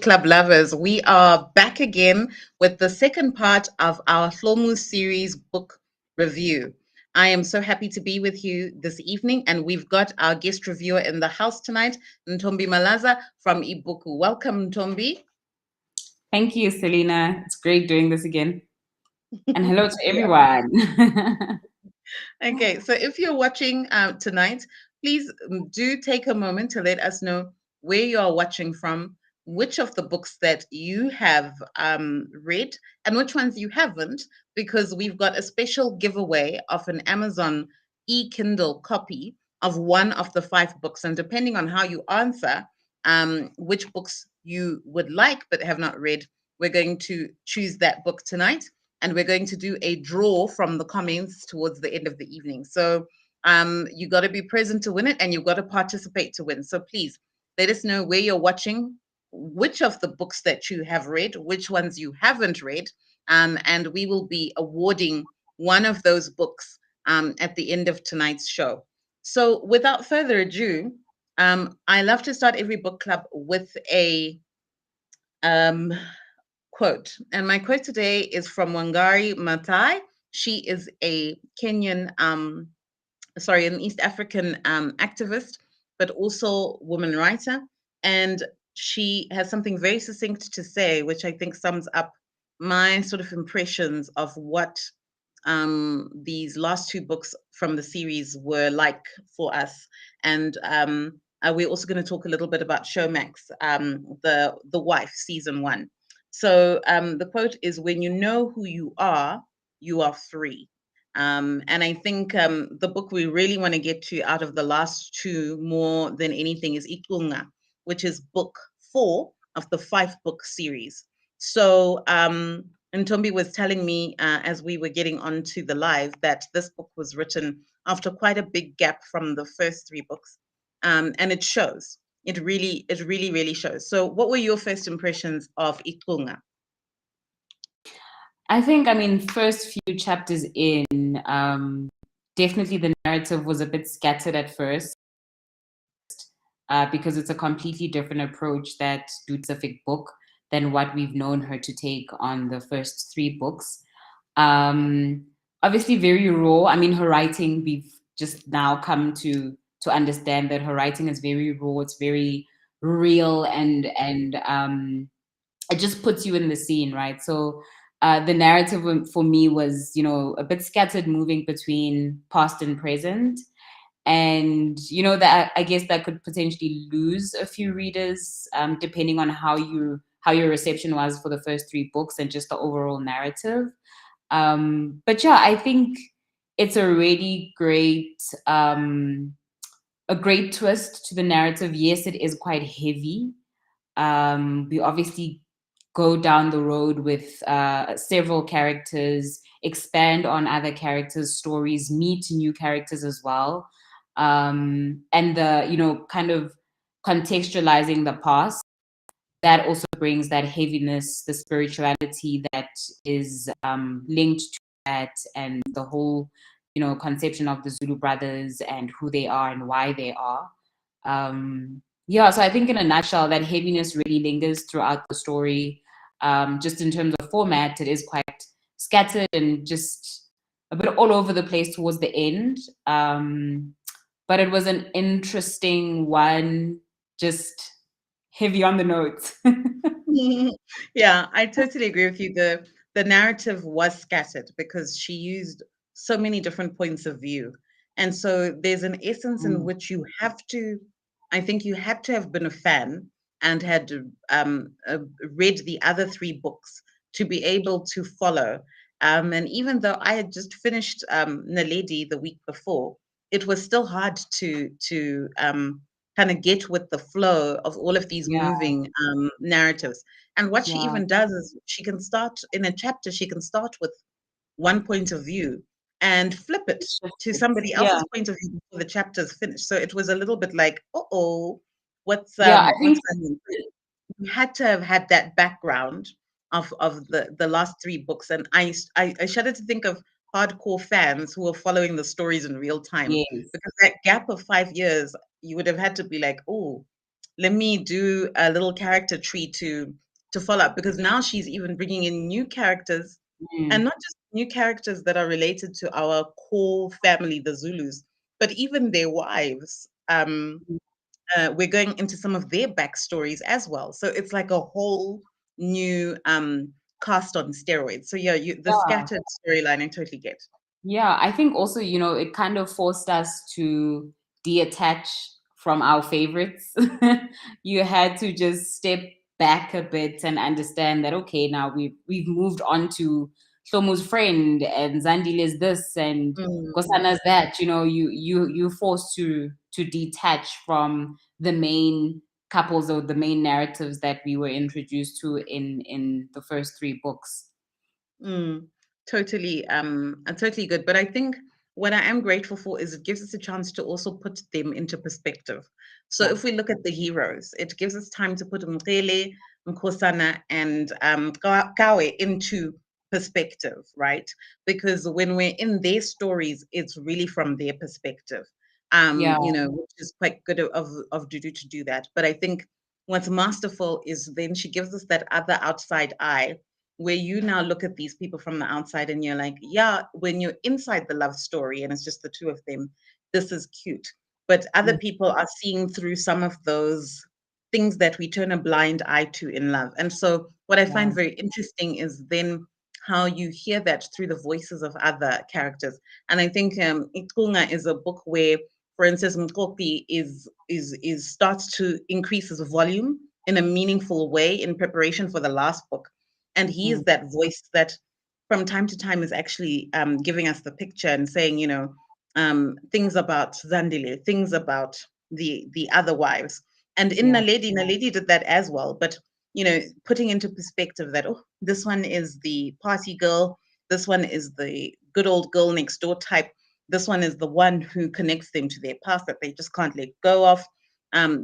Club lovers, we are back again with the second part of our Hlomu series book review. I am so happy to be with you this evening, and we've got our guest reviewer in the house tonight, Ntombi Mkhwanazi from Ibuku. Welcome, Ntombi. Thank you, Selina. It's great doing this again. And hello to Yeah. everyone. Okay, so if you're watching tonight, please do take a moment to let us know where you are watching from, which of the books that you have read, and which ones you haven't, because we've got a special giveaway of an Amazon e-Kindle copy of one of the five books. And depending on how you answer, which books you would like but have not read, we're going to choose that book tonight, and we're going to do a draw from the comments towards the end of the evening. So you got to be present to win it, and you've got to participate to win. So please let us know where you're watching, which of the books that you have read, which ones you haven't read, and we will be awarding one of those books at the end of tonight's show. So without further ado, I love to start every book club with a um, quote. And my quote today is from Wangari Maathai. She is a Kenyan, an East African activist, but also woman writer. And she has something very succinct to say, which I think sums up my sort of impressions of what these last two books from the series were like for us. And we're also going to talk a little bit about Showmax, the Wife, season one. So the quote is, "When you know who you are free." And I think the book we really want to get to out of the last two more than anything is Ikunga, which is book four of the five book series. So, and Tombi was telling me as we were getting onto the live that this book was written after quite a big gap from the first three books, and it shows. It really shows. So, what were your first impressions of Ikunga? First few chapters in, definitely the narrative was a bit scattered at first because it's a completely different approach that do specific book than what we've known her to take on the first three books. Obviously very raw. I mean, her writing, we've just now come to understand that her writing is very raw. It's very real, and it just puts you in the scene, right? So the narrative for me was, a bit scattered, moving between past and present. And, that I guess that could potentially lose a few readers, depending on how your reception was for the first three books and just the overall narrative. But yeah, I think it's a really a great twist to the narrative. Yes, it is quite heavy. We obviously go down the road with several characters, expand on other characters' stories, meet new characters as well, and the kind of contextualizing the past. That also brings that heaviness, the spirituality that is linked to that, and the whole conception of the Zulu brothers and who they are and why they are. Yeah, so I think in a nutshell, that heaviness really lingers throughout the story. Just in terms of format, it is quite scattered and just a bit all over the place towards the end. But it was an interesting one, just heavy on the notes. Yeah, I totally agree with you. The narrative was scattered because she used so many different points of view. And so there's an essence in Mm, which you have to, I think you had to have been a fan and had read the other three books to be able to follow. And even though I had just finished Naledi the week before, it was still hard to kind of get with the flow of all of these yeah, moving narratives. And what she yeah, even does is she can start in a chapter, she can start with one point of view and flip it to shifted. somebody Yeah, else's point of view before the chapter's finished. So it was a little bit like, oh, yeah. I what's think going on? You had to have had that background of the last three books. And I shudder to think of hardcore fans who are following the stories in real time, yes. because that gap of 5 years, you would have had to be like, oh, let me do a little character tree to follow up, because now she's even bringing in new characters, and Mm. not just new characters that are related to our core family, the Zulus, but even their wives. We're going into some of their backstories as well. So it's like a whole new cast on steroids. So yeah, the Yeah. scattered storyline, I totally get. Yeah, I think also, it kind of forced us to detach from our favorites. You had to just step back a bit and understand that, okay, now we've moved on to Hlomu's friend and Zandile's this and Mm, Kosana's that. You're forced to detach from the main couples or the main narratives that we were introduced to in the first three books. mm, totally, totally good. But I think what I am grateful for is it gives us a chance to also put them into perspective. So Yeah, if we look at the heroes, it gives us time to put Mkele, Mkhosana, and Kawe into perspective, right? Because when we're in their stories, it's really from their perspective. yeah, Which is quite good of Dudu to do that. But I think what's masterful is then she gives us that other outside eye, where you now look at these people from the outside and you're like, yeah, when you're inside the love story and it's just the two of them, this is cute. But other mm, people are seeing through some of those things that we turn a blind eye to in love. And so, what I find yeah, very interesting is then how you hear that through the voices of other characters. And I think Ikunga is a book where, for instance, Mkopi is starts to increase his volume in a meaningful way in preparation for the last book, and he mm, is that voice that from time to time is actually giving us the picture and saying, things about Zandile, things about the other wives. And in yeah, Naledi did that as well, but putting into perspective that, oh, this one is the party girl, this one is the good old girl next door type, this one is the one who connects them to their past that they just can't let go of.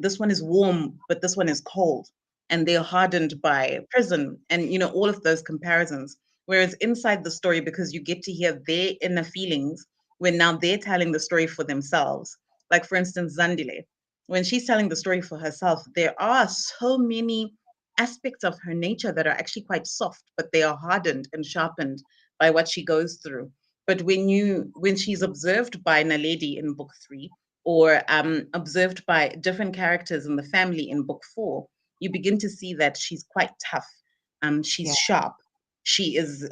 This one is warm, but this one is cold, and they're hardened by prison, and all of those comparisons. Whereas inside the story, because you get to hear their inner feelings when now they're telling the story for themselves. Like, for instance, Zandile, when she's telling the story for herself, there are so many aspects of her nature that are actually quite soft, but they are hardened and sharpened by what she goes through. But when she's observed by Naledi in book 3, or observed by different characters in the family in book 4, you begin to see that she's quite tough. She's yeah, sharp. She is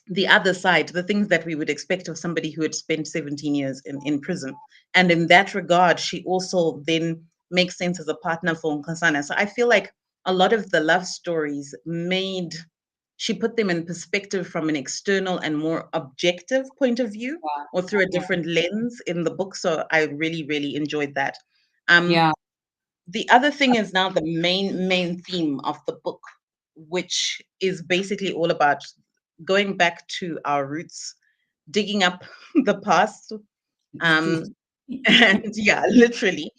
the other side, the things that we would expect of somebody who had spent 17 years in prison. And in that regard, she also then makes sense as a partner for Nkosana. So I feel like a lot of the love stories she put them in perspective from an external and more objective point of view, or through a yeah, different lens in the book. So I really, really enjoyed that. Um, yeah, the other thing is now the main theme of the book, which is basically all about going back to our roots, digging up the past, yeah. um, and yeah, literally,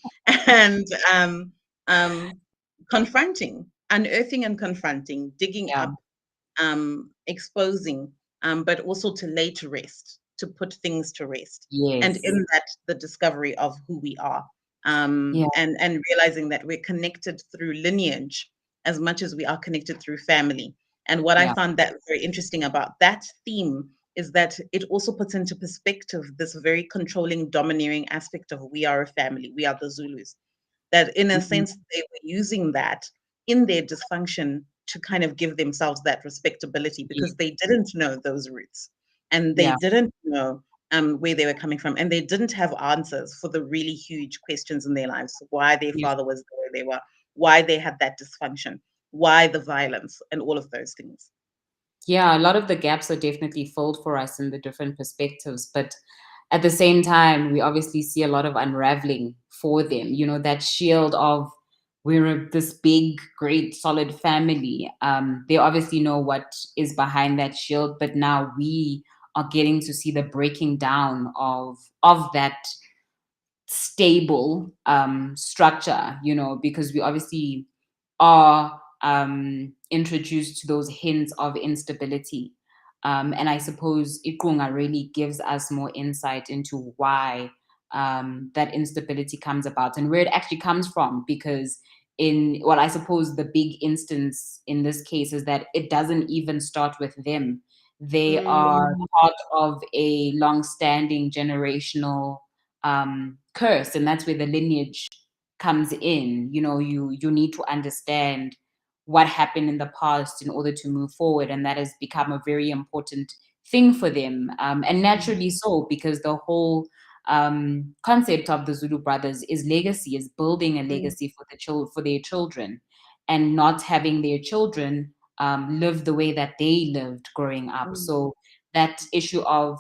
and um, confronting, unearthing and confronting, digging Yeah. up, exposing, but also to lay to rest, to put things to rest. And Yes. in that, the discovery of who we are, Yeah. and realizing that we're connected through lineage as much as we are connected through family. And what I Yeah. found that very interesting about that theme is that it also puts into perspective this very controlling, domineering aspect of we are a family, we are the Zulus, that in a Mhm. sense they were using that in their dysfunction to kind of give themselves that respectability, Yeah. because they didn't know those roots, and they Yeah. didn't know where they were coming from, and they didn't have answers for the really huge questions in their lives: why their Yeah. father was the way they were, why they had that dysfunction, why the violence, and all of those things. Yeah, a lot of the gaps are definitely filled for us in the different perspectives, but at the same time, we obviously see a lot of unraveling for them. That shield of this big, great, solid family. They obviously know what is behind that shield, but now we are getting to see the breaking down of that stable structure, because we obviously are introduced to those hints of instability. And I suppose Ikunga really gives us more insight into why that instability comes about and where it actually comes from. Because I suppose the big instance in this case is that it doesn't even start with them. They are Mm, part of a long-standing generational curse, and that's where the lineage comes in. You need to understand what happened in the past in order to move forward, and that has become a very important thing for them, and mm, naturally so, because the whole concept of the Zulu brothers is legacy, is building a mm, legacy for for their children, and not having their children live the way that they lived growing up. mm, So that issue of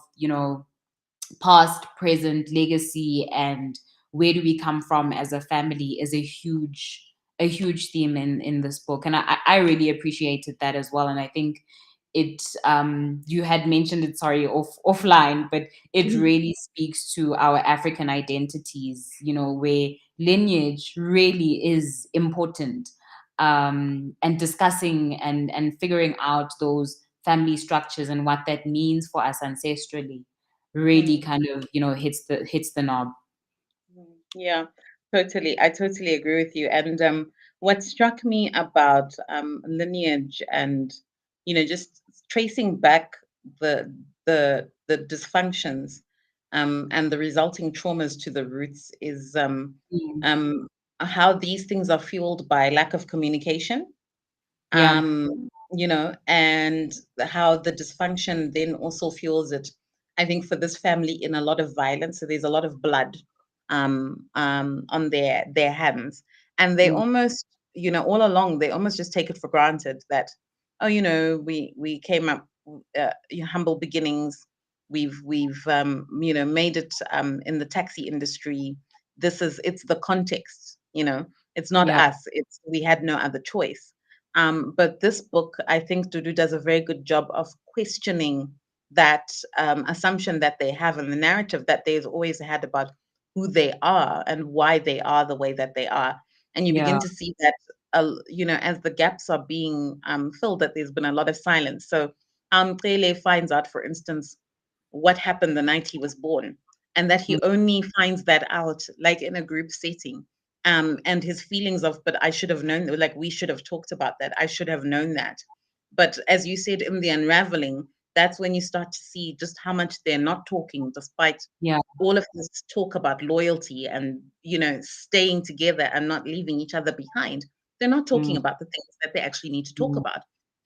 past, present, legacy, and where do we come from as a family is a huge theme in this book, and I really appreciated that as well. And I think you had mentioned it, sorry, offline, but it mm, really speaks to our African identities, where lineage really is important, and discussing and figuring out those family structures and what that means for us ancestrally really mm. kind of hits the knob. Yeah, totally. I totally agree with you. And what struck me about lineage and just tracing back the dysfunctions and the resulting traumas to the roots is Mm. um, how these things are fueled by lack of communication, Yeah, and how the dysfunction then also fuels it. I think for this family in a lot of violence, so there's a lot of blood on their hands, and they mm, almost, all along they almost just take it for granted that, oh, we came up humble beginnings. We've made it in the taxi industry. It's the context, it's not yeah, us. It's we had no other choice. But this book, I think Dudu does a very good job of questioning that assumption that they have and the narrative that they've always had about who they are and why they are the way that they are. And you begin yeah, to see that, as the gaps are being filled, that there's been a lot of silence. So Cele finds out, for instance, what happened the night he was born, and that he mm, only finds that out like in a group setting. And his feelings of, but I should have known, like we should have talked about that. I should have known that. But as you said, in the unraveling, that's when you start to see just how much they're not talking, despite yeah, all of this talk about loyalty and staying together and not leaving each other behind. They're not mm, talking about the things that they actually need to talk mm, about.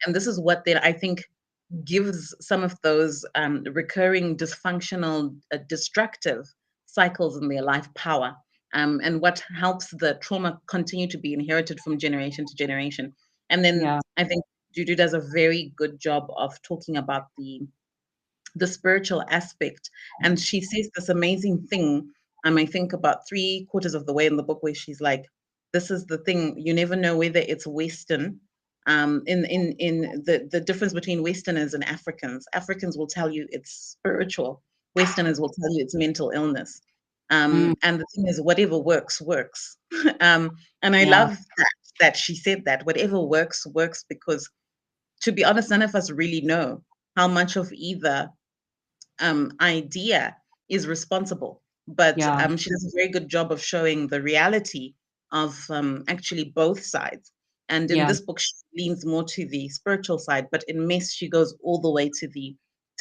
And this is what then I think gives some of those recurring dysfunctional, destructive cycles in their life power, and what helps the trauma continue to be inherited from generation to generation. And then yeah, I think Juju does a very good job of talking about the spiritual aspect. And she says this amazing thing, I think about three-quarters of the way in the book, where she's like, this is the thing, you never know whether it's Western. In the difference between Westerners and Africans. Africans will tell you it's spiritual. Westerners will tell you it's mental illness. mm, And the thing is, whatever works, works. And I yeah, love that she said that whatever works, works, because to be honest, none of us really know how much of either idea is responsible. But yeah, she does a very good job of showing the reality of actually both sides. And in yeah, this book, she leans more to the spiritual side, but in Mess, she goes all the way to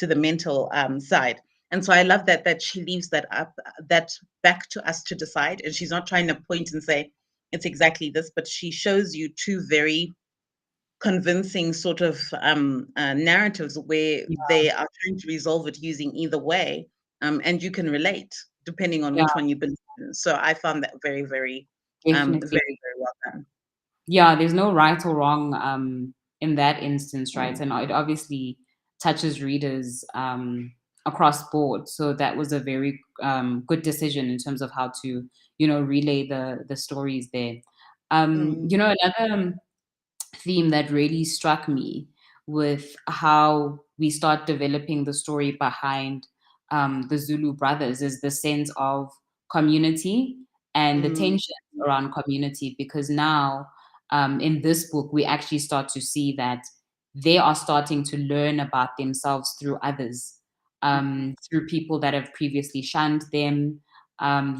the mental side. And so I love that she leaves that back to us to decide. And she's not trying to point and say it's exactly this, but she shows you two very convincing sort of narratives where yeah, they are trying to resolve it using either way, and you can relate depending on yeah, which one you believe in. So I found that very, very, very, definitely. very well done. Yeah, there's no right or wrong in that instance, right? And it obviously touches readers across board. So that was a very good decision in terms of how to, relay the stories there. Mm, Another theme that really struck me with how we start developing the story behind the Zulu brothers is the sense of community and the mm, tension around community. Because now, in this book, we actually start to see that they are starting to learn about themselves through others, through people that have previously shunned them,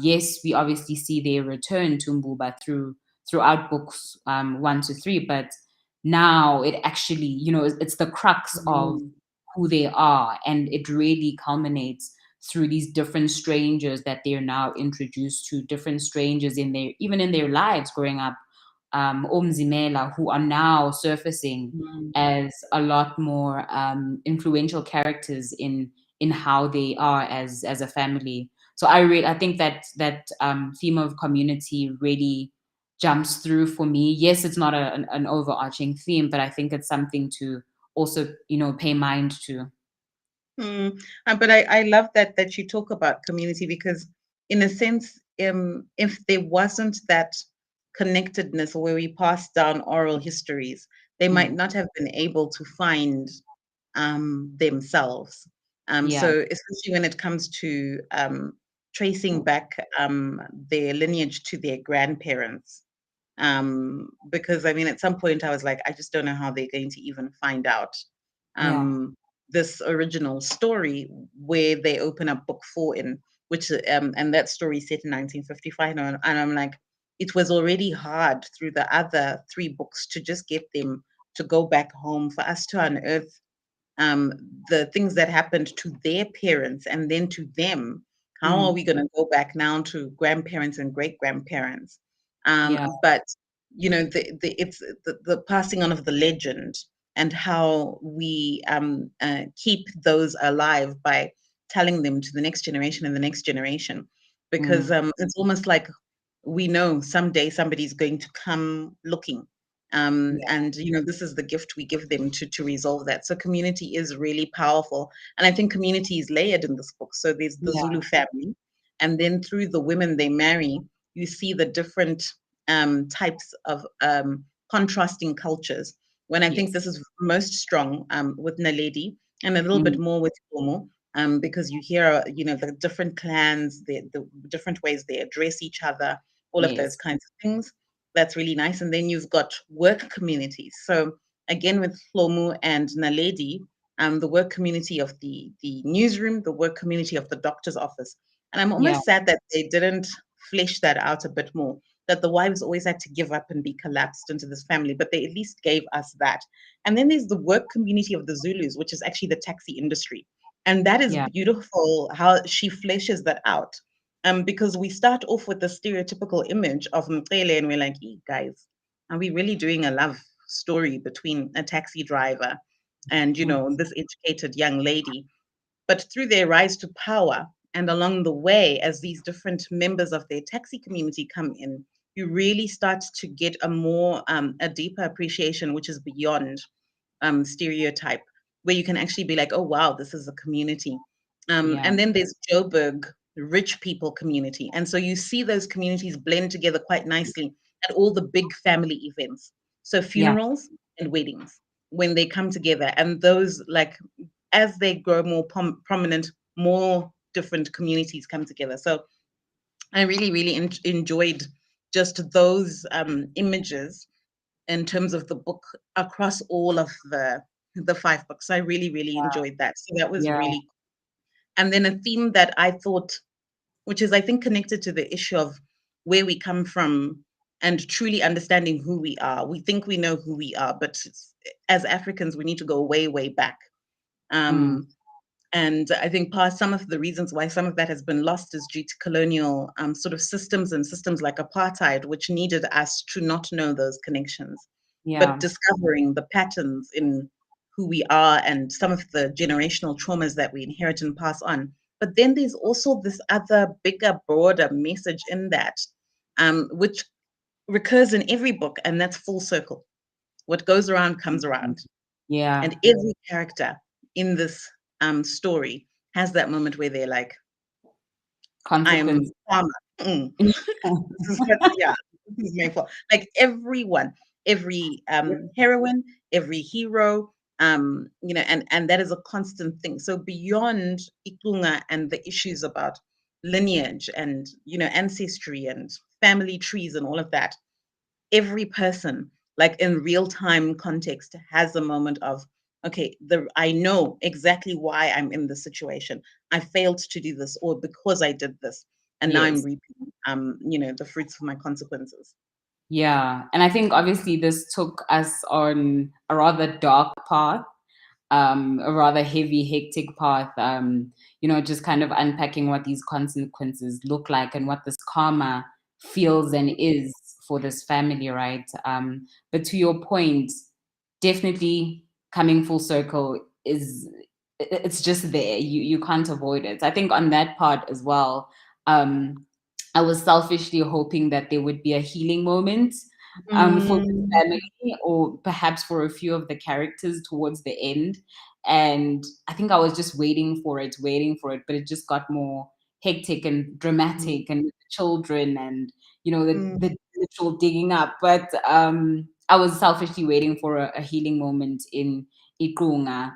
Yes, we obviously see their return to Mbuba throughout books 1 to 3, but now it actually, it's the crux of Mm. who they are, and it really culminates through these different strangers that they're now introduced to, different strangers in their even in their lives growing up, Omzimela, who are now surfacing Mm. as a lot more influential characters in how they are as a family. So I think that theme of community really jumps through for me. Yes, it's not an overarching theme, but I think it's something to also pay mind to. Mm. But I love that you talk about community because, in a sense, if there wasn't that connectedness where we pass down oral histories, they might Mm. not have been able to find themselves. Yeah, So, especially when it comes to tracing back their lineage to their grandparents, because I mean, at some point I was like, I just don't know how they're going to even find out yeah, um, this original story where they open up book 4 in, which and that story set in 1955, and I'm like, it was already hard through the other 3 books to just get them to go back home for us to unearth um, the things that happened to their parents and then to them. How are mm, we going to go back now to grandparents and great grandparents? yeah, But it's the passing on of the legend and how we keep those alive by telling them to the next generation and the next generation, because mm, it's almost like we know someday somebody's going to come looking, yeah, and this is the gift we give them to resolve that. So community is really powerful, and I think community is layered in this book. So there's the yeah, Zulu family, and then through the women they marry, you see the different types of contrasting cultures. When I think yes, this is most strong with Naledi, and a little bit mm, more with Hlomu, because you hear the different clans, the different ways they address each other, all of those yes, kinds of things. That's really nice. And then you've got work communities. So again, with Hlomu and Naledi, the work community of the newsroom, the work community of the doctor's office. And I'm yeah, almost sad that they didn't flesh that out a bit more, that the wives always had to give up and be collapsed into this family, but they at least gave us that. And then there's the work community of the Zulus, which is actually the taxi industry. And that is yeah, beautiful how she fleshes that out. Because we start off with the stereotypical image of Mcele, and we're like, "Hey, guys, are we really doing a love story between a taxi driver and mm, this educated young lady?" But through their rise to power and along the way, as these different members of their taxi community come in, you really start to get a deeper appreciation, which is beyond stereotype, where you can actually be like, oh, wow, this is a community. yeah, And then there's Joburg, rich people community. And so you see those communities blend together quite nicely at all the big family events. So yeah, funerals and weddings, when they come together, and those, like, as they grow more prominent, more different communities come together. So I really, really enjoyed just those images in terms of the book across all of the 5 books. I really, really enjoyed that. So that was yeah, really. And then a theme that I thought, which is I think connected to the issue of where we come from and truly understanding who we are. We think we know who we are, but as Africans, we need to go way, way back. mm, Um, and I think some of the reasons why some of that has been lost is due to colonial sort of systems and systems like apartheid, which needed us to not know those connections, but yeah, discovering the patterns in who we are and some of the generational traumas that we inherit and pass on. But then there's also this other bigger, broader message in that, which recurs in every book, and that's full circle. What goes around comes mm, around. yeah, And every character in this story has that moment where they're like, consequence. I'm Farmer. Mm. This is what, yeah, this is my fault. Like everyone, every heroine, every hero, and that is a constant thing. So beyond Ikunga and the issues about lineage and ancestry and family trees and all of that, every person, like in real time context, has a moment of, okay, I know exactly why I'm in this situation. I failed to do this, or because I did this. and now I'm Yes. reaping the fruits of my consequences. Yeah. And I think obviously this took us on a rather dark path, a rather heavy, hectic path, just kind of unpacking what these consequences look like and what this karma feels and is for this family, right? But to your point, definitely coming full circle it's just there. You can't avoid it. I think on that part as well, I was selfishly hoping that there would be a healing moment for the Mm, family, or perhaps for a few of the characters towards the end. And I think I was just waiting for it, but it just got more hectic and mm, dramatic, and with the children and mm, the literal digging up. But I was selfishly waiting for a healing moment in Ikunga,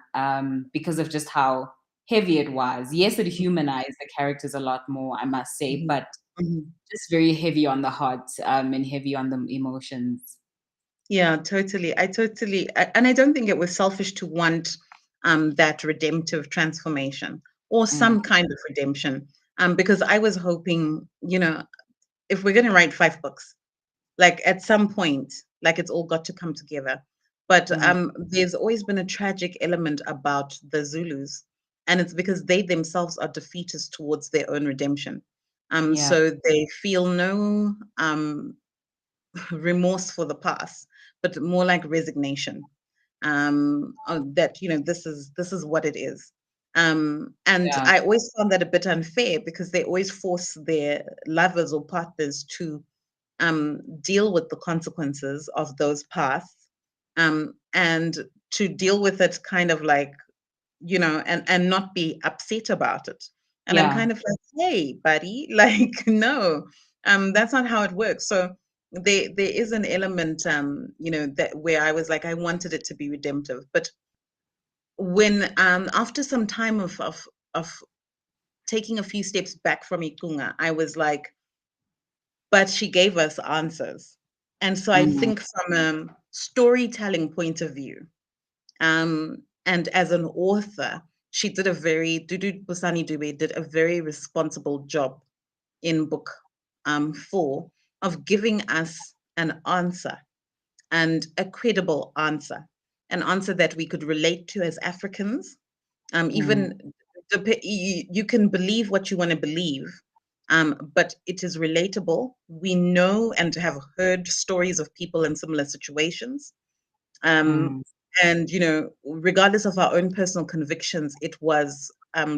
because of just how heavy it was. Yes, it humanized the characters a lot more, I must say, mhm, but mhm. just very heavy on the heart, and heavy on the emotions. Yeah, totally. And I don't think it was selfish to want that redemptive transformation or Mm, some kind of redemption. Because I was hoping, if we're going to write 5 books, like at some point, like it's all got to come together. But mm, there's always been a tragic element about the Zulus, and it's because they themselves are defeatist towards their own redemption. yeah, So they feel no remorse for the past, but more like resignation. That this is what it is. And yeah, I always found that a bit unfair because they always force their lovers or partners to deal with the consequences of those pasts, and to deal with it kind of like, and not be upset about it. And I'm yeah, kind of like, hey, buddy, like, no, that's not how it works. So there is an element, that where I was like, I wanted it to be redemptive. But when after some time of taking a few steps back from Ikunga, I was like, but she gave us answers. And so I mm, think from a storytelling point of view, and as an author, she did a very Dudu Busani Dube did a very responsible job in book 4 of giving us an answer, and a credible answer, an answer that we could relate to as Africans. mm, Even you can believe what you want to believe, but it is relatable. We know and have heard stories of people in similar situations. Um, mm, and, regardless of our own personal convictions, it was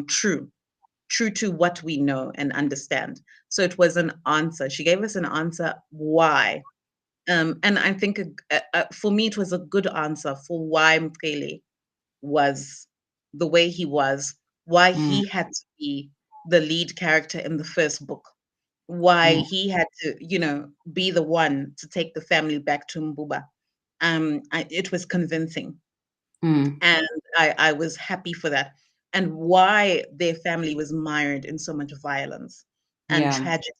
true to what we know and understand. So it was an answer. She gave us an answer why. And I think for me, it was a good answer for why Mkele was the way he was, why mm, he had to be the lead character in the first book, why mm, he had to, be the one to take the family back to Mbuba. It was convincing, mm, and I was happy for that. And why their family was mired in so much violence and yeah, tragedy,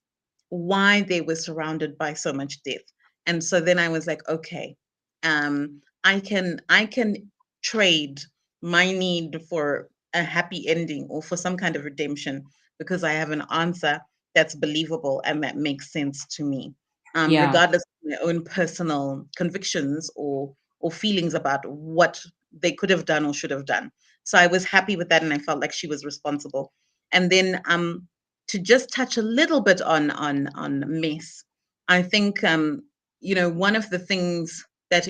why they were surrounded by so much death. And so then I was like, okay, I can trade my need for a happy ending or for some kind of redemption because I have an answer that's believable and that makes sense to me, yeah, regardless of my own personal convictions or feelings about what they could have done or should have done. So I was happy with that, and I felt like she was responsible. And then to just touch a little bit on mess, I think one of the things that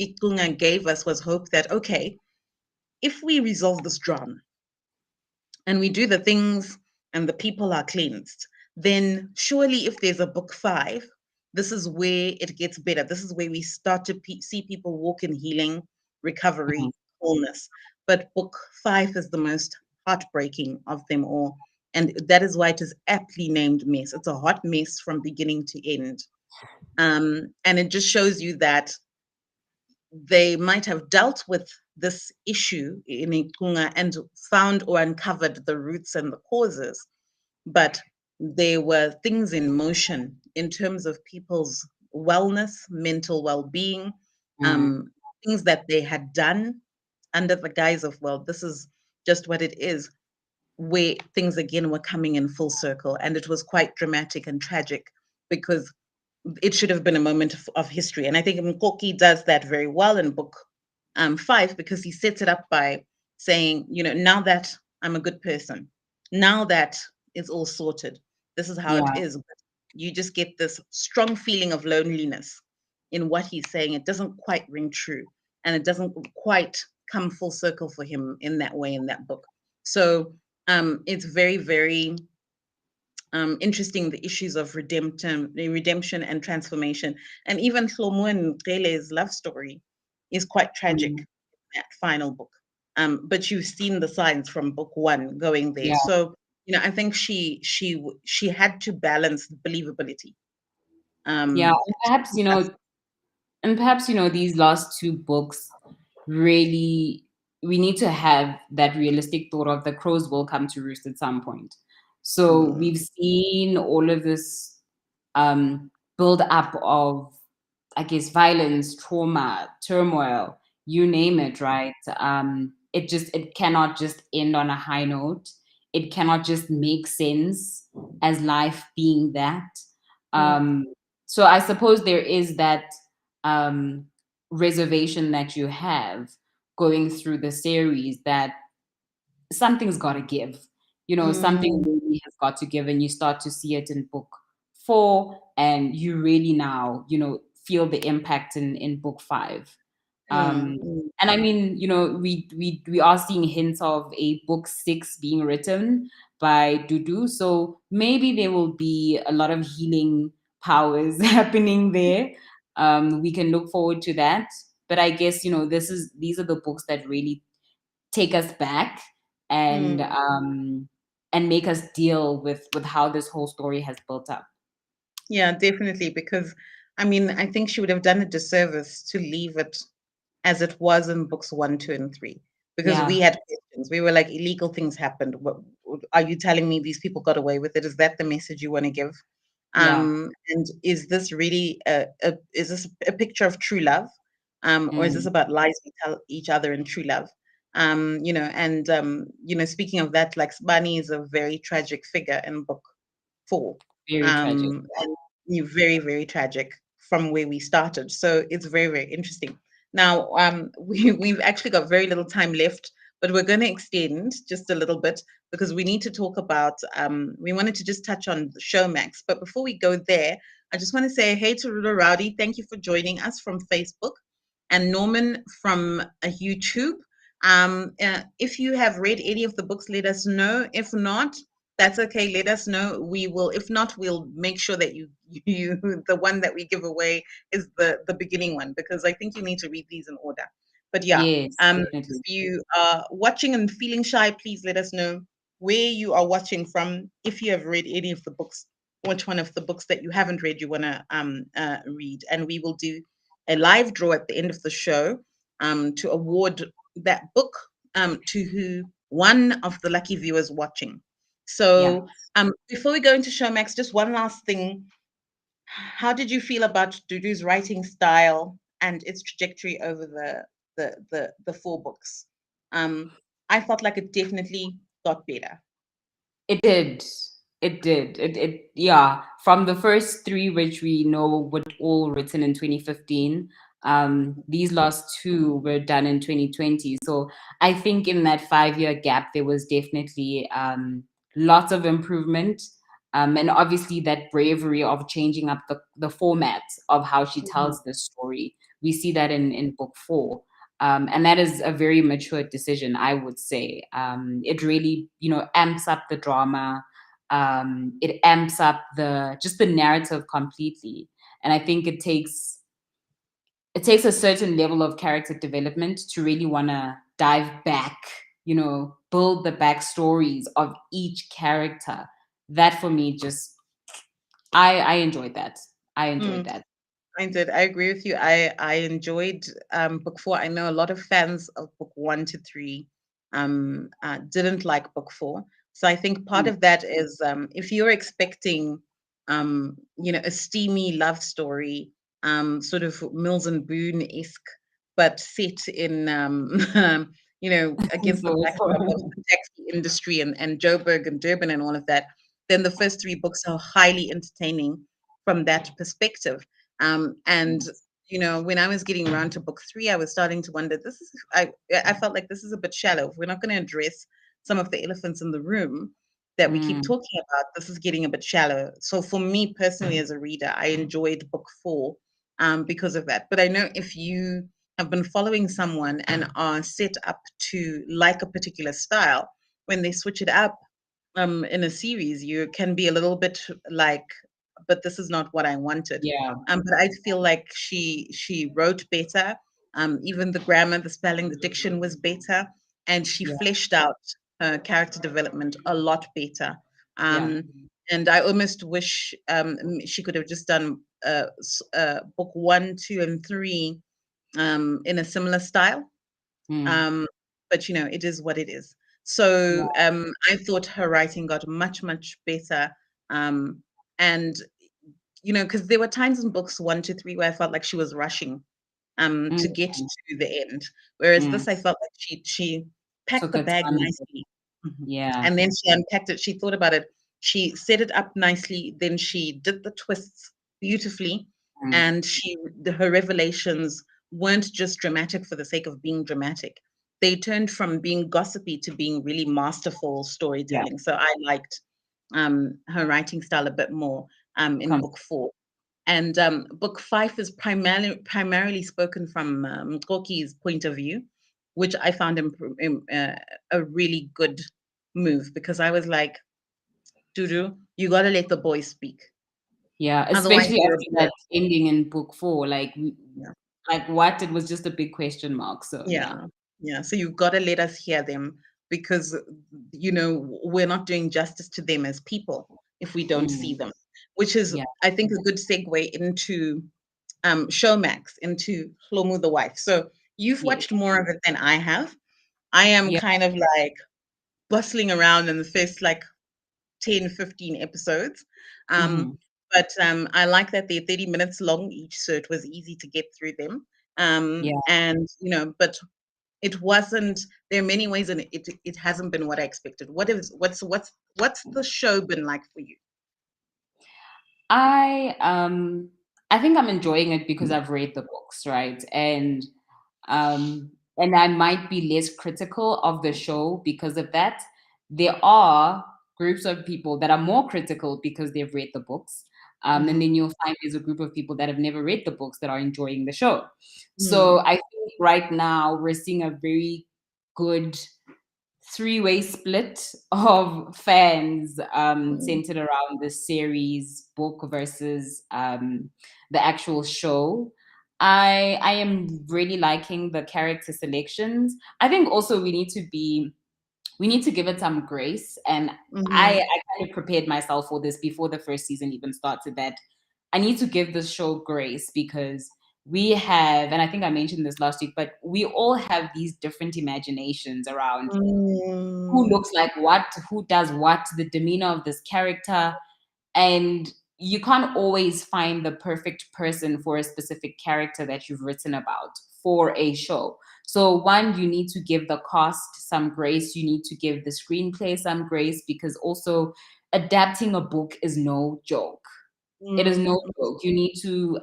Ikunga gave us was hope that, okay, if we resolve this drama and we do the things and the people are cleansed, then surely if there's a book 5, this is where it gets better. This is where we start to see people walk in healing, mm, recovery, wholeness. But book 5 is the most heartbreaking of them all. And that is why it is aptly named mess. It's a hot mess from beginning to end. And it just shows you that they might have dealt with this issue in Ikunga and found or uncovered the roots and the causes, but there were things in motion in terms of people's wellness, mental well-being, mm, um, things that they had done under the guise of, well, this is just what it is. where things again were coming in full circle, and it was quite dramatic and tragic because it should have been a moment of history. And I think Mkoki does that very well in book 5, because he sets it up by saying, now that I'm a good person, now that it's all sorted, this is how it Yeah. is. But you just get this strong feeling of loneliness in what he's saying. It doesn't quite ring true, and it doesn't quite come full circle for him in that way in that book. So it's very, very interesting, the issues of redemption and transformation, and even Hlomu and Gele's love story is quite tragic Mm. in that final book. But you've seen the signs from book 1 going there, Yeah. so I think she had to balance believability. Yeah. Um, And perhaps, these last two books really, we need to have that realistic thought of the crows will come to roost at some point. So mm, we've seen all of this build up of, I guess, violence, trauma, turmoil, you name it, right? It cannot just end on a high note. It cannot just make sense as life being that. mm, Um, so I suppose there is that um, reservation that you have going through the series, that something's got to give. Something mm, really has got to give, and you start to see it in book 4, and you really now, feel the impact in book 5. mm, Um, mm. and I mean, we are seeing hints of a book 6 being written by Dudu, so maybe there will be a lot of healing powers happening there. We can look forward to that. But I guess, these are the books that really take us back and Mm. um and make us deal with how this whole story has built up. Yeah, definitely. Because I mean, I think she would have done a disservice to leave it as it was in books 1, 2, and 3. Because we Yeah, had questions. We were like, illegal things happened. What are you telling me these people got away with it? Is that the message you want to give? yeah. And is this really is this a picture of true love? Or is this Mm, about lies we tell each other in true love? And speaking of that, like Sbani is a very tragic figure in book 4, very tragic. and very, very tragic from where we started. So it's very, very interesting. Now, we've actually got very little time left, but we're going to extend just a little bit because we need to talk about. We wanted to just touch on the Showmax, but before we go there, I just want to say hey to Rula Rowdy. Thank you for joining us from Facebook, and Norman from YouTube. If you have read any of the books, let us know. If not, that's okay. Let us know. We will. If not, we'll make sure that you the one that we give away is the beginning one, because I think you need to read these in order. But yeah, Yes, if definitely. you are watching and feeling shy, please let us know where you are watching from. If you have read any of the books, which one of the books that you haven't read you want to read, and we will do a live draw at the end of the show to award that book to who one of the lucky viewers watching. Yeah. So, before we go into Showmax, just one last thing. How did you feel about Dudu's writing style and its trajectory over the 4 books? I felt like it definitely got better. It did. It did. Yeah. From the first three, which we know were all written in 2015, these last two were done in 2020. So I think in that 5-year gap, there was definitely lots of improvement. And obviously that bravery of changing up the format of how she Mhm. tells the story. We see that in book 4. And that is a very mature decision, I would say. It really, amps up the drama. It amps up the narrative completely. And I think it takes a certain level of character development to really want to dive back, build the backstories of each character. That for me, just I enjoyed that. I enjoyed Mm. that. I did. I agree with you. I enjoyed book 4. I know a lot of fans of book 1 to 3 didn't like book 4. So I think part Mm, of that is if you're expecting a steamy love story, sort of Mills and Boone esque, but set in against the So, backdrop of the taxi industry and Joburg and Durban and all of that, then the first three books are highly entertaining from that perspective. And when I was getting around to book three, I was starting to wonder. I felt like this is a bit shallow. If we're not going to address some of the elephants in the room that we keep mm, talking about, this is getting a bit shallow. So for me personally, as a reader, I enjoyed book four because of that. But I know if you have been following someone and are set up to like a particular style, when they switch it up in a series, you can be a little bit like, but this is not what I wanted. yeah, But I feel like she wrote better. Even the grammar, the spelling, the diction was better, and she yeah, fleshed out her character development a lot better. yeah. And I almost wish she could have just done book one, two, and three in a similar style. Mm, Um, but it is what it is. yeah. So I thought her writing got much, much better. Um, and because there were times in books one to three where I felt like she was rushing Mm, to get to the end. Whereas mm. this, I felt like she packed Took the her bag time. nicely. Mhm. Yeah. And then she unpacked it. She thought about it. She set it up nicely. Then she did the twists beautifully. Mm, And her revelations weren't just dramatic for the sake of being dramatic. They turned from being gossipy to being really masterful yeah. storytelling. So I liked her writing style a bit more in Come. book four. And book five is primarily spoken from Koki's point of view, which I found a really good move because I was like, Dudu, you got to let the boy speak. Yeah, Otherwise, especially you're a after blur. that ending in book four, like, Yeah. like what? It was just a big question mark. So yeah. Yeah. Yeah. So you've got to let us hear them because, we're not doing justice to them as people if we don't see Mm, them, which is, yeah. I think, a good segue into Showmax, into Hlomu the wife. So you've Yes. watched more of it than I have. I am Yeah. kind of like bustling around in the first like 10, 15 episodes. Um, Hmm. but I like that they're 30 minutes long each, so it was easy to get through them. Yeah. And but it wasn't. There are many ways, and it hasn't been what I expected. What's the show been like for you? I um I think I'm enjoying it because I've read the books, right? And I might be less critical of the show because of that. There are groups of people that are more critical because they've read the books. And Mm-hmm. then you'll find there's a group of people that have never read the books that are enjoying the show. So Mm-hmm. I think right now we're seeing a very good three-way split of fans centered around the series book versus the actual show. I am really liking the character selections. I think also we need to give it some grace. And Mm-hmm. I kind of prepared myself for this before the first season even started, that I need to give this show grace because we have, and I think I mentioned this last week, but we all have these different imaginations around who Mm-hmm. looks like what, who does what, the demeanor of this character. And you can't always find the perfect person for a specific character that you've written about for a show. So, one, you need to give the cast some grace, you need to give the screenplay some grace because also adapting a book is no joke. It is no Mm-hmm. joke. You need to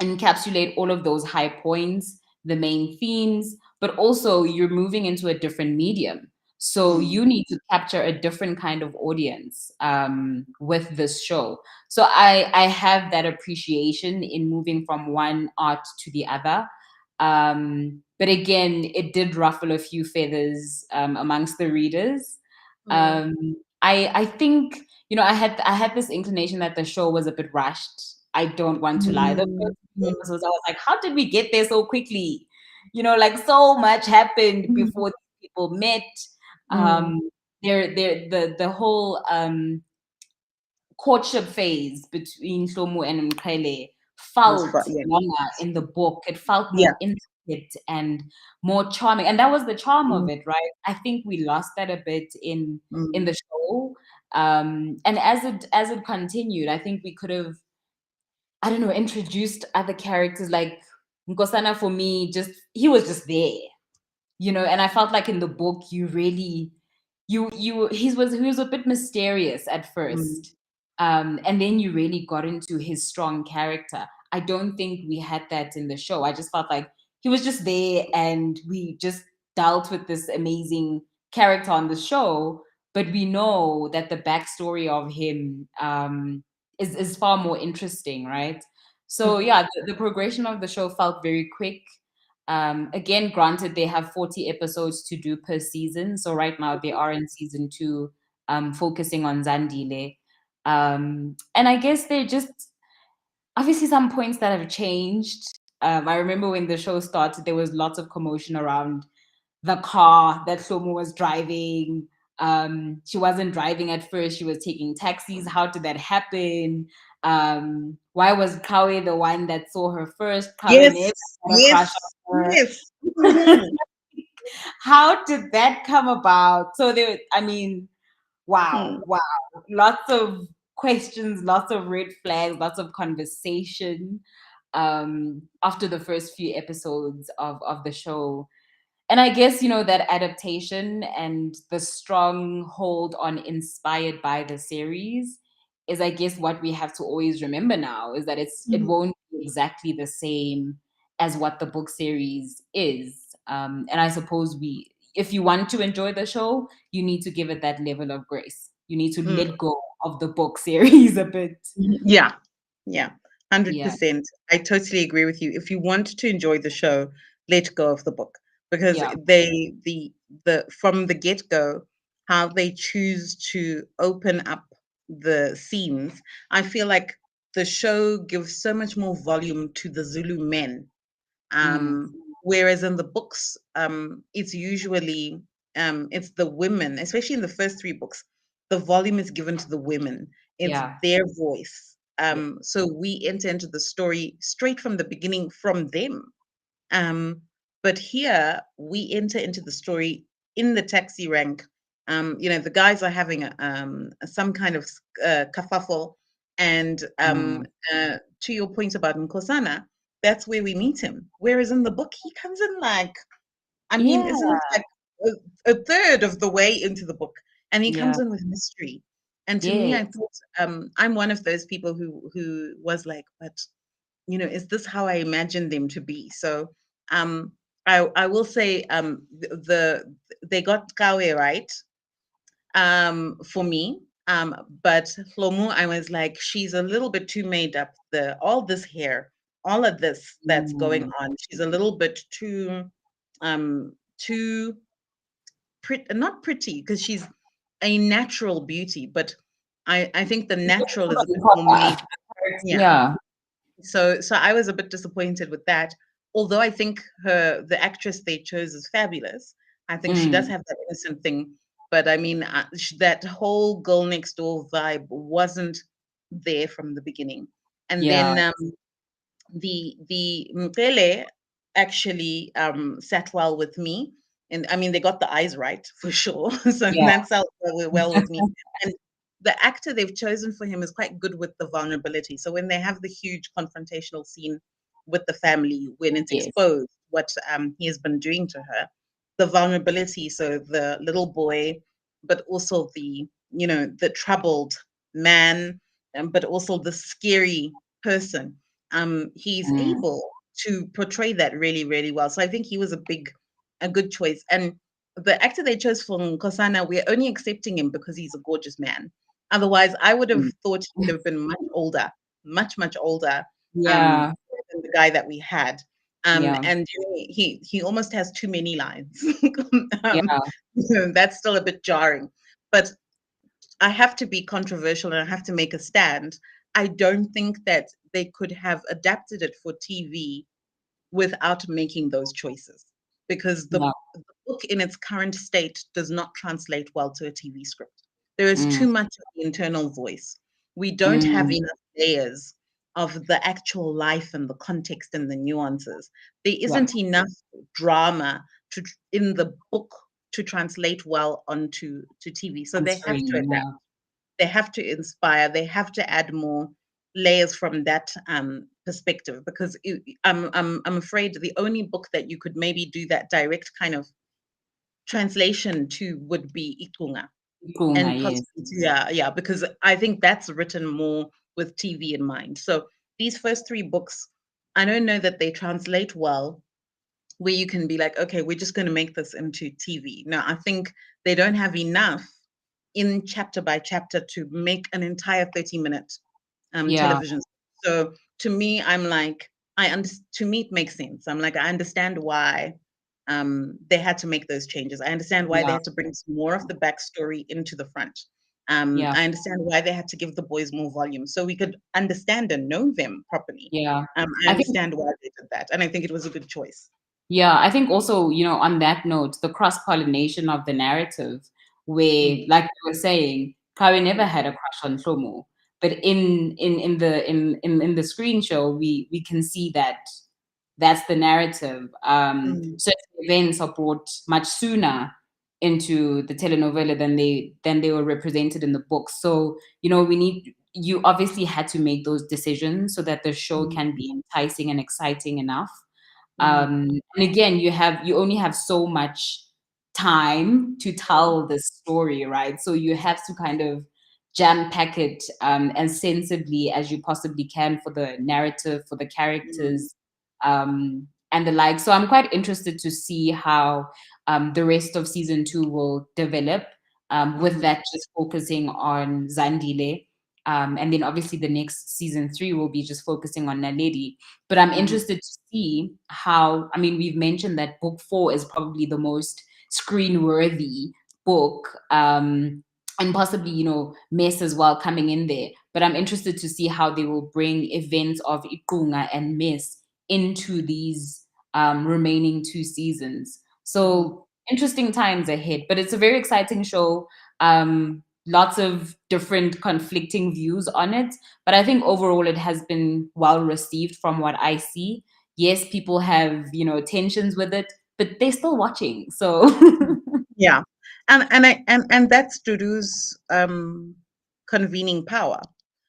encapsulate all of those high points, the main themes, but also you're moving into a different medium. So you need to capture a different kind of audience with this show. So I have that appreciation in moving from one art to the other. But again, it did ruffle a few feathers amongst the readers. Mm-hmm. Um, I think, I had this inclination that the show was a bit rushed. I don't want to lie. The first few Mm-hmm. episodes, I was like, how did we get there so quickly? Like so much happened before these people met. Mm-hmm. Um, the whole courtship phase between Hlomu and Mkhele Was fun. felt Yeah. longer in the book. It felt Yeah. more intimate and more charming, and that was the charm Mm-hmm. of it, right? I think we lost that a bit in Mm-hmm. the show, and as it continued, I think we could have, I don't know, introduced other characters like Nkosana. For me, just he was just there. And I felt like in the book you really he was a bit mysterious at Mm, first. And then you really got into his strong character. I don't think we had that in the show. I just felt like he was just there and we just dealt with this amazing character on the show, but we know that the backstory of him is far more interesting, right? So mm, yeah, the progression of the show felt very quick. Again, granted, they have 40 episodes to do per season. So right now they are in season 2, focusing on Zandile. And I guess they're just obviously some points that have changed. I remember when the show started, there was lots of commotion around the car that Hlomu was driving. She wasn't driving at first, she was taking taxis. How did that happen? Why was Kawe the one that saw her first? Kawe never yes, had a crush yes, on her. yes. Mhm, How did that come about? So I mean, wow, mm, wow. Lots of questions, lots of red flags, lots of conversation after the first few episodes of the show. And I guess, that adaptation and the strong hold on inspired by the series is, I guess, what we have to always remember now, is that it mhm, won't be exactly the same as what the book series is. And I suppose if you want to enjoy the show, you need to give it that level of grace. You need to mm. let go of the book series a bit. Yeah, yeah, Yeah, 100%. I totally agree with you. If you want to enjoy the show, let go of the book because yeah, the from the get-go, how they choose to open up the scenes, I feel like the show gives so much more volume to the Zulu men. mm, Whereas in the books, it's usually it's the women, especially in the first three books, the volume is given to the women. It's yeah, their voice. yeah. So we enter into the story straight from the beginning from them. Um, but here we enter into the story in the taxi rank. The guys are having some kind of kerfuffle, and Mm, to your point about Nkosana, that's where we meet him. Whereas in the book, he comes in like, I mean, yeah, isn't it like a third of the way into the book, and he yeah, comes in with mystery. And to me, yeah, I thought I'm one of those people who was like, but is this how I imagined them to be? So um, I will say they got Kawe right for me. But Hlomu, I was like, she's a little bit too made up. All this hair, all of this that's going mm, on, she's a little bit too pretty, not pretty because she's a natural beauty, but I think the natural is a bit more made. Yeah, yeah, so I was a bit disappointed with that. Although I think the actress they chose is fabulous. I think she does mm, have that innocent thing, but I mean that whole girl next door vibe wasn't there from the beginning. And yeah, then the Mkele actually sat well with me. And I mean, they got the eyes right for sure. So yeah, that sat well with me. And the actor they've chosen for him is quite good with the vulnerability. So when they have the huge confrontational scene with the family, when it's yes, exposed what he has been doing to her, the vulnerability. So the little boy, but also the troubled man, but also the scary person, he's mm, able to portray that really, really well. So I think he was a good choice. And the actor they chose for Nkosana, we're only accepting him because he's a gorgeous man. Otherwise, I would have mm, thought he would have been much older, much, much older yeah, than the guy that we had. yeah, And he almost has too many lines. yeah, That's still a bit jarring. But I have to be controversial and I have to make a stand. I don't think that they could have adapted it for TV without making those choices because yeah, the book in its current state does not translate well to a TV script. There is mm, too much of the internal voice. We don't have mm, enough layers of the actual life and the context and the nuances. There yeah, isn't enough drama in the book to translate well onto TV. So on they have to screen, adapt. yeah, They have to inspire. They have to add more layers from that perspective because I'm afraid the only book that you could maybe do that direct kind of translation to would be Ikunga, Ikunga, and yes. possibly yeah, because I think that's written more with TV in mind. So these first three books, I don't know that they translate well, where you can be like, okay, we're just going to make this into TV. No, I think they don't have enough in chapter by chapter to make an entire 30-minute Yeah, television. So to me, I'm like, to me it makes sense. I'm like, I understand why they had to make those changes. I understand why they yeah, had to bring some more of the backstory into the front. yeah, I understand why they had to give the boys more volume so we could understand and know them properly. yeah. I I think understand why they did that, and I think it was a good choice. Yeah, I think also, on that note, the cross-pollination of the narrative, where, Mm, like you were saying, Kari never had a crush on Hlomu, but in the screen show, we can see that that's the narrative. mm, Certain events are brought much sooner into the telenovela than they were represented in the book. So, you obviously had to make those decisions so that the show mm, can be enticing and exciting enough. mm, And again, you only have so much time to tell this story, right? So you have to kind of jam pack it as sensibly as you possibly can for the narrative, for the mm, characters, and the like. So I'm quite interested to see how the rest of season 2 will develop, with mhm, that just focusing on Zandile. And then obviously the next season 3 will be just focusing on Naledi. But I'm mhm, interested to see how, I mean, we've mentioned that book 4 is probably the most screen worthy book, and possibly, Mess as well coming in there. But I'm interested to see how they will bring events of Ikunga and Mess into these remaining 2 seasons. mhm. So interesting times ahead, but it's a very exciting show. Lots of different conflicting views on it, but I think overall it has been well received from what I see. Yes, people have, tensions with it, but they're still watching. So Mm. Yeah. And that's Dudu's convening power.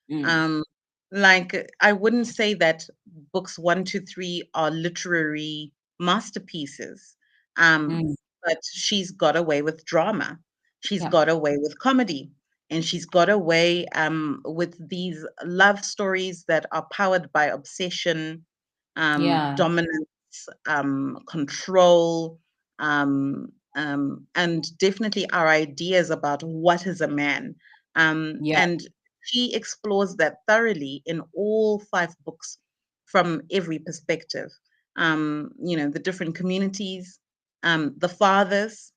mm, Um, like I wouldn't say that books 1 to 3 are literary masterpieces, um, mm, but she's got away with drama. She's yeah, got away with comedy, and she's got away with these love stories that are powered by obsession, yeah, dominance, control, and definitely our ideas about what is a man. yeah, And she explores that thoroughly in all 5 books from every perspective. The different communities, the fathers,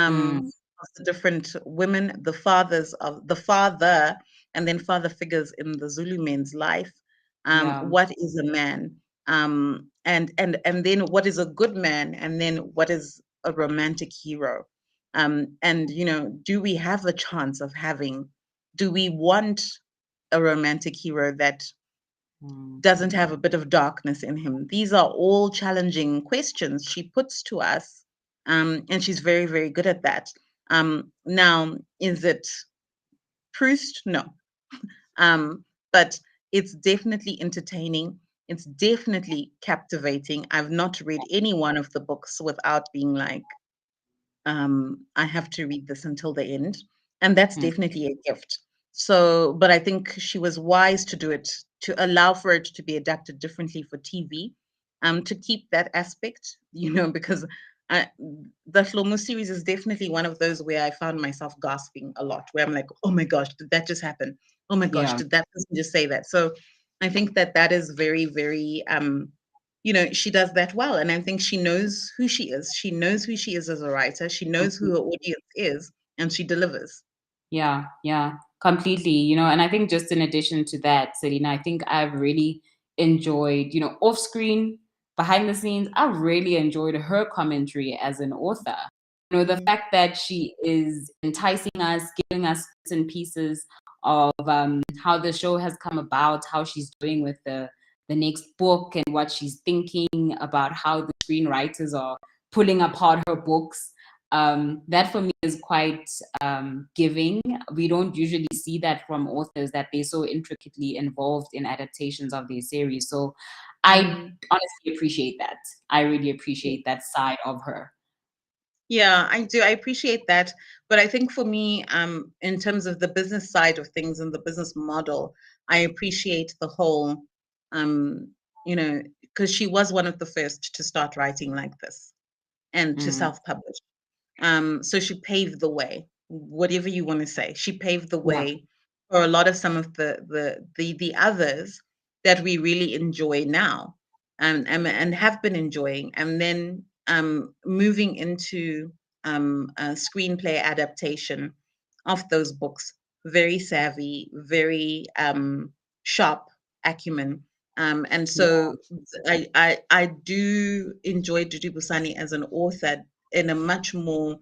mm, of the different women, the fathers of the father, and then father figures in the Zulu men's life. yeah, What is a man? And then what is a good man? And then what is a romantic hero? And do we have the chance of having? Do we want a romantic hero that mm, doesn't have a bit of darkness in him? These are all challenging questions she puts to us, and she's very, very good at that. Now, is it Proust? No, but it's definitely entertaining. It's definitely captivating. I've not read any one of the books without being like, I have to read this until the end. And that's mm, definitely a gift. So, but I think she was wise to do it, to allow for it to be adapted differently for TV, to keep that aspect, because I, the Hlomu series is definitely one of those where I found myself gasping a lot, where I'm like, oh my gosh, did that just happen? Oh my gosh, yeah, did that person just say that? So I think that that is very, very, she does that well. And I think she knows who she is. She knows who she is as a writer. She knows who her audience is, and she delivers. yeah, yeah, completely. And I think just in addition to that, Selina, I think I've really enjoyed, off screen, behind the scenes, I've really enjoyed her commentary as an author. The Mhm, fact that she is enticing us, giving us bits and pieces of how the show has come about, how she's doing with the next book, and what she's thinking about how the screenwriters are pulling apart her books. That for me is quite giving. We don't usually see that from authors, that they're so intricately involved in adaptations of their series. So I mhm. honestly appreciate that. I really appreciate that side of her. Yeah, I do. I appreciate that. But I think for me, in terms of the business side of things and the business model, I appreciate the whole, um, because she was one of the first to start writing like this and to Mm, self-publish. So she paved the way, whatever you want to say. She paved the yeah, way for a lot of some of the others that we really enjoy now, and have been enjoying, and then moving into a screenplay adaptation of those books. Very savvy, very sharp acumen. And yeah, so I do enjoy Dudu Busani as an author in a much more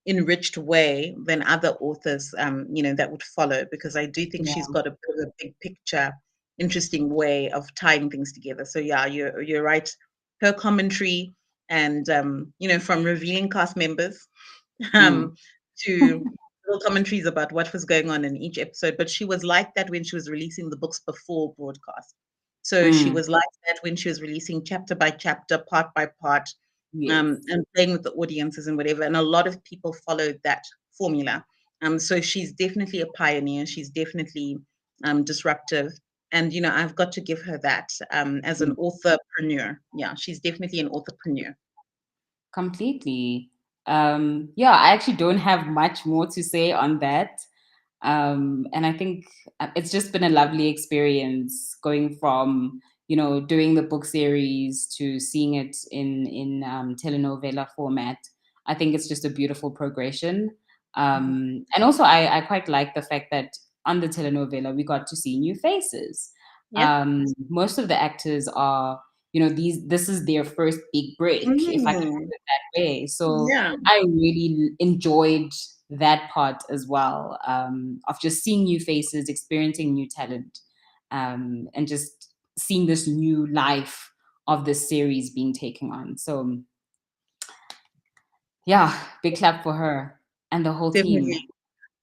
enriched way than other authors, that would follow, because I do think she's yeah. got a bit of a big picture, interesting way of tying things together. So yeah, you're right. Her commentary and from revealing cast members Mm, um, to little commentaries about what was going on in each episode. But she was like that when she was releasing the books before broadcast. So she mm, was like that when she was releasing chapter by chapter, part by part, yes. and playing with the audiences and whatever. And a lot of people followed that formula. So she's definitely a pioneer. She's definitely disruptive. And, I've got to give her that as an Mm. authorpreneur. Yeah, she's definitely an authorpreneur. Completely. Yeah, I actually don't have much more to say on that. And I think it's just been a lovely experience going from, doing the book series to seeing it in telenovela format. I think it's just a beautiful progression. Mhm. And also, I quite like the fact that on the telenovela we got to see new faces. Yeah. Most of the actors are, this is their first big break, if I can Mhm. put it that way. So Yeah. I really enjoyed that part as well, of just seeing new faces, experiencing new talent, and just seeing this new life of this series being taken on. So yeah, big clap for her and the whole team. Definitely.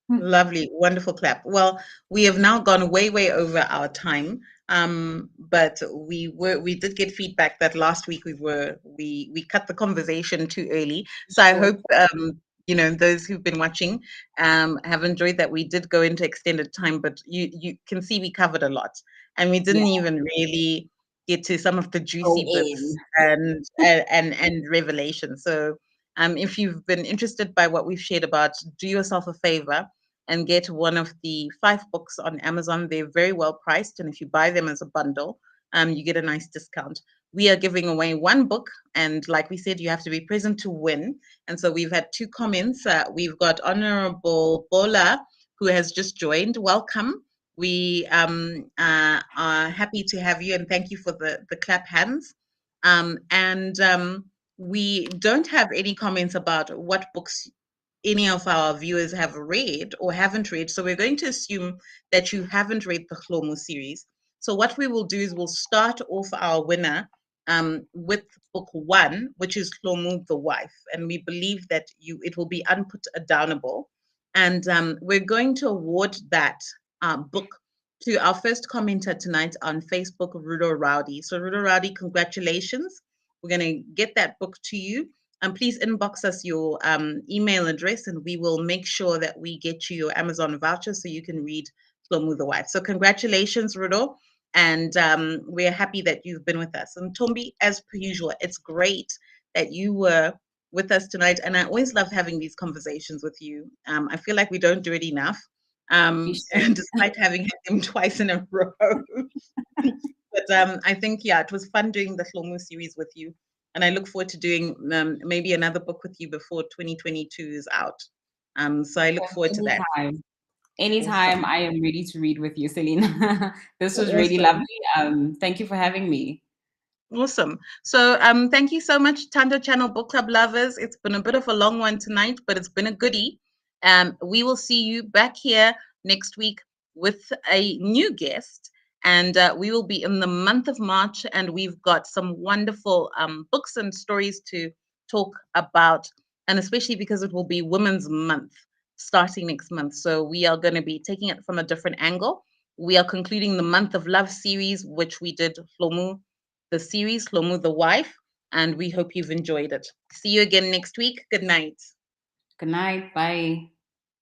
Lovely, wonderful clap. Well, we have now gone way, way over our time. But we did get feedback that last week we cut the conversation too early. So I Short. hope those who've been watching have enjoyed that we did go into extended time, but you can see we covered a lot, and we Yeah, didn't even really get to some of the go juicy in. bits and revelations. So if you've been interested by what we've shared about, do yourself a favor and get one of the 5 books on Amazon. They're very well priced, and if you buy them as a bundle, you get a nice discount. We are giving away 1 book, and like we said, you have to be present to win. And so we've had 2 comments. We've got Honorable Bola, who has just joined. Welcome. We are happy to have you, and thank you for the clap hands. And we don't have any comments about what books any of our viewers have read or haven't read. So we're going to assume that you haven't read the Hlomu series. So what we will do is we'll start off our winner with book 1, which is Hlomu the Wife, and we believe that it will be unput downable, and we're going to award that book to our first commenter tonight on Facebook, Rudo Rowdy. So Rudo Rowdy, congratulations! We're going to get that book to you, and please inbox us your email address, and we will make sure that we get you your Amazon voucher so you can read Hlomu the Wife. So congratulations, Rudo, and we're happy that you've been with us. And Ntombi, as per usual, it's great that you were with us tonight, and I always love having these conversations with you. I feel like we don't do it enough, We and should. despite having had them twice in a row. But I think, yeah, it was fun doing the Hlomu series with you. And I look forward to doing maybe another book with you before 2022 is out. So I look forward to that. Anytime. Anytime Awesome. I am ready to read with you, Selina. This was really lovely. Awesome. Thank you for having me. Awesome. So thank you so much, Tando Channel Book Club lovers. It's been a bit of a long one tonight, but it's been a goodie. We will see you back here next week with a new guest. And we will be in the month of March, and we've got some wonderful books and stories to talk about, and especially because it will be Women's Month starting next month. So we are going to be taking it from a different angle. We are concluding the Month of Love series, which we did Hlomu the series Hlomu the Wife. and we hope you've enjoyed it. See you again next week. Good night. Good night. Bye.